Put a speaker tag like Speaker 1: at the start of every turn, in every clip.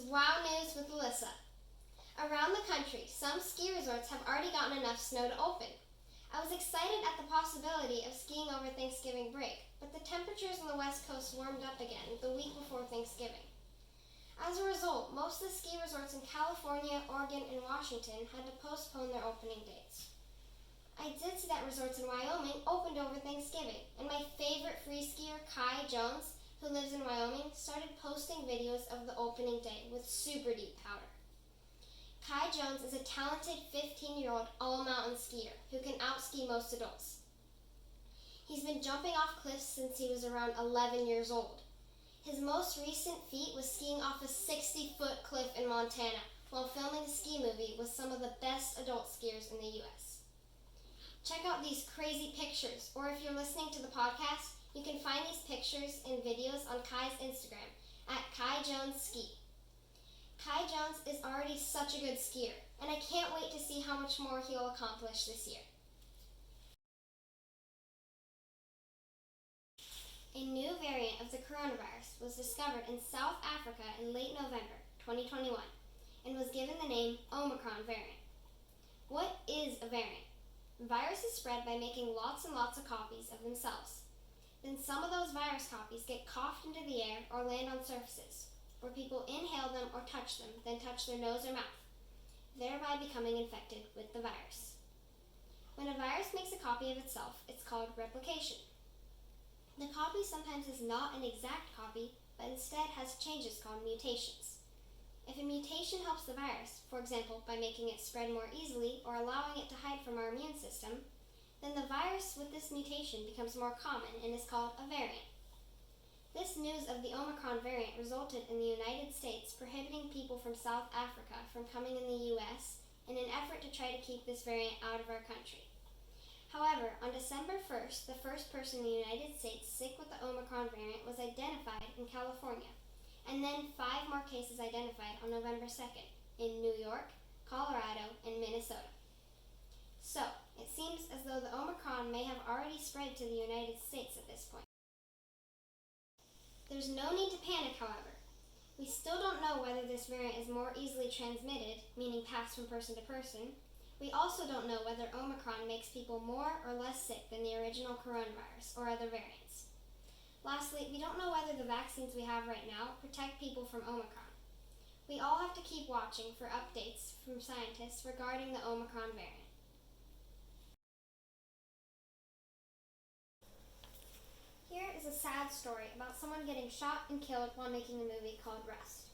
Speaker 1: Wow News with Elyssa. Around the country, some ski resorts have already gotten enough snow to open. I was excited at the possibility of skiing over Thanksgiving break, but the temperatures on the West Coast warmed up again the week before Thanksgiving. As a result, most of the ski resorts in California, Oregon, and Washington had to postpone their opening dates. I did see that resorts in Wyoming opened over Thanksgiving, and my favorite free skier, Kai Jones, who lives in Wyoming, started posting videos of the opening day with super deep powder. Kai Jones is a talented 15-year-old all-mountain skier who can outski most adults. He's been jumping off cliffs since he was around 11 years old. His most recent feat was skiing off a 60-foot cliff in Montana while filming a ski movie with some of the best adult skiers in the U.S. Check out these crazy pictures, or if you're listening to the podcast, you can find these pictures and videos on Kai's Instagram at KaiJonesSki. Kai Jones is already such a good skier, and I can't wait to see how much more he'll accomplish this year. A new variant of the coronavirus was discovered in South Africa in late November 2021 and was given the name Omicron variant. What is a variant? Viruses spread by making lots and lots of copies of themselves. Then some of those virus copies get coughed into the air or land on surfaces, where people inhale them or touch them, then touch their nose or mouth, thereby becoming infected with the virus. When a virus makes a copy of itself, it's called replication. The copy sometimes is not an exact copy, but instead has changes called mutations. If a mutation helps the virus, for example by making it spread more easily or allowing it to hide from our immune system, then the virus with this mutation becomes more common and is called a variant. This news of the Omicron variant resulted in the United States prohibiting people from South Africa from coming in the U.S. in an effort to try to keep this variant out of our country. However, on December 1st, the first person in the United States sick with the Omicron variant was identified in California, and then 5 more cases identified on November 2nd in New York, Colorado, and Minnesota. So, it seems as though the Omicron may have already spread to the United States at this point. There's no need to panic, however. We still don't know whether this variant is more easily transmitted, meaning passed from person to person. We also don't know whether Omicron makes people more or less sick than the original coronavirus or other variants. Lastly, we don't know whether the vaccines we have right now protect people from Omicron. We all have to keep watching for updates from scientists regarding the Omicron variant. Here is a sad story about someone getting shot and killed while making a movie called Rust.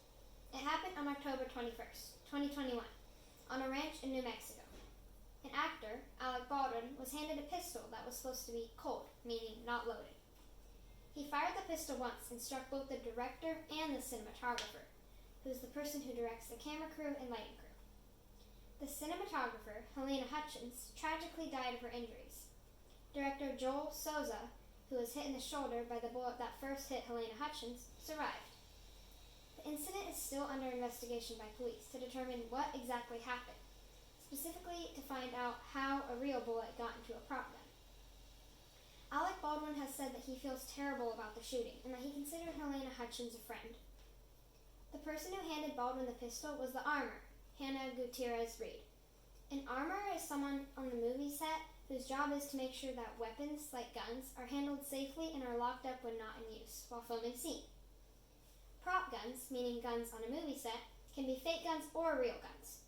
Speaker 1: It happened on October 21st, 2021, on a ranch in New Mexico. An actor, Alec Baldwin, was handed a pistol that was supposed to be cold, meaning not loaded. He fired the pistol once and struck both the director and the cinematographer, who is the person who directs the camera crew and lighting crew. The cinematographer, Halyna Hutchins, tragically died of her injuries. Director Joel Souza, who was hit in the shoulder by the bullet that first hit Halyna Hutchins, survived. The incident is still under investigation by police to determine what exactly happened, specifically to find out how a real bullet got into a prop gun. Alec Baldwin has said that he feels terrible about the shooting and that he considered Halyna Hutchins a friend. The person who handed Baldwin the pistol was the armor, Hannah Gutierrez Reed. An armorer is someone on the movie set whose job is to make sure that weapons, like guns, are handled safely and are locked up when not in use while filming scene. Prop guns, meaning guns on a movie set, can be fake guns or real guns.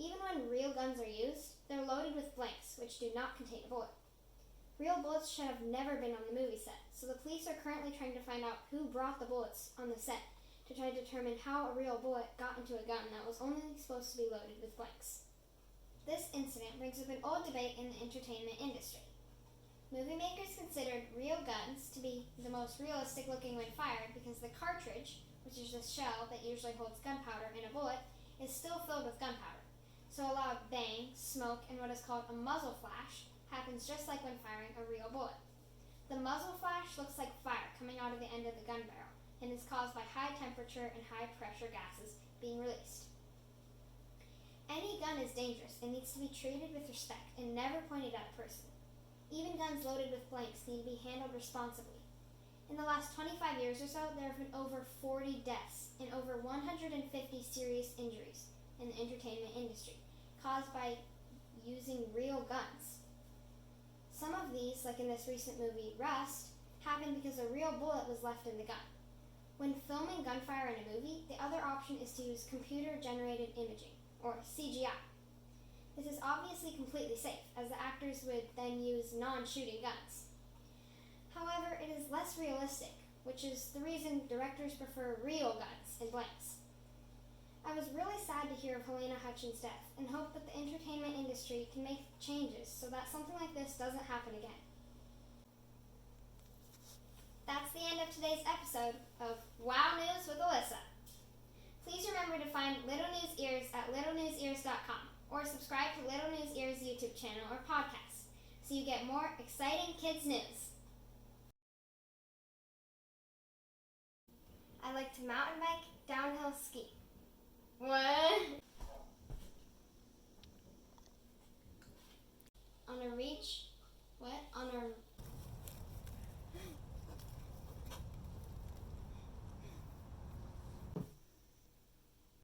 Speaker 1: Even when real guns are used, they're loaded with blanks, which do not contain a bullet. Real bullets should have never been on the movie set, so the police are currently trying to find out who brought the bullets on the set to try to determine how a real bullet got into a gun that was only supposed to be loaded with blanks. This incident brings up an old debate in the entertainment industry. Movie makers considered real guns to be the most realistic looking when fired because the cartridge, which is the shell that usually holds gunpowder in a bullet, is still filled with gunpowder. So a loud bang, smoke, and what is called a muzzle flash happens just like when firing a real bullet. The muzzle flash looks like fire coming out of the end of the gun barrel and is caused by high temperature and high pressure gases being released. Any gun is dangerous and needs to be treated with respect and never pointed at a person. Even guns loaded with blanks need to be handled responsibly. In the last 25 years or so, there have been over 40 deaths and over 100 150 serious injuries in the entertainment industry caused by using real guns. Some of these, like in this recent movie Rust, happened because a real bullet was left in the gun. When filming gunfire in a movie, the other option is to use computer-generated imaging, or CGI. This is obviously completely safe, as the actors would then use non-shooting guns. However, it is less realistic, which is the reason directors prefer real guns and blanks. I was really sad to hear of Helena Hutchins' death and hope that the entertainment industry can make changes so that something like this doesn't happen again. That's the end of today's episode of Wow News with Elyssa. Please remember to find Little News Ears at littlenewsears.com or subscribe to Little News Ears YouTube channel or podcast so you get more exciting kids news. I like to mountain bike, downhill ski. What? On a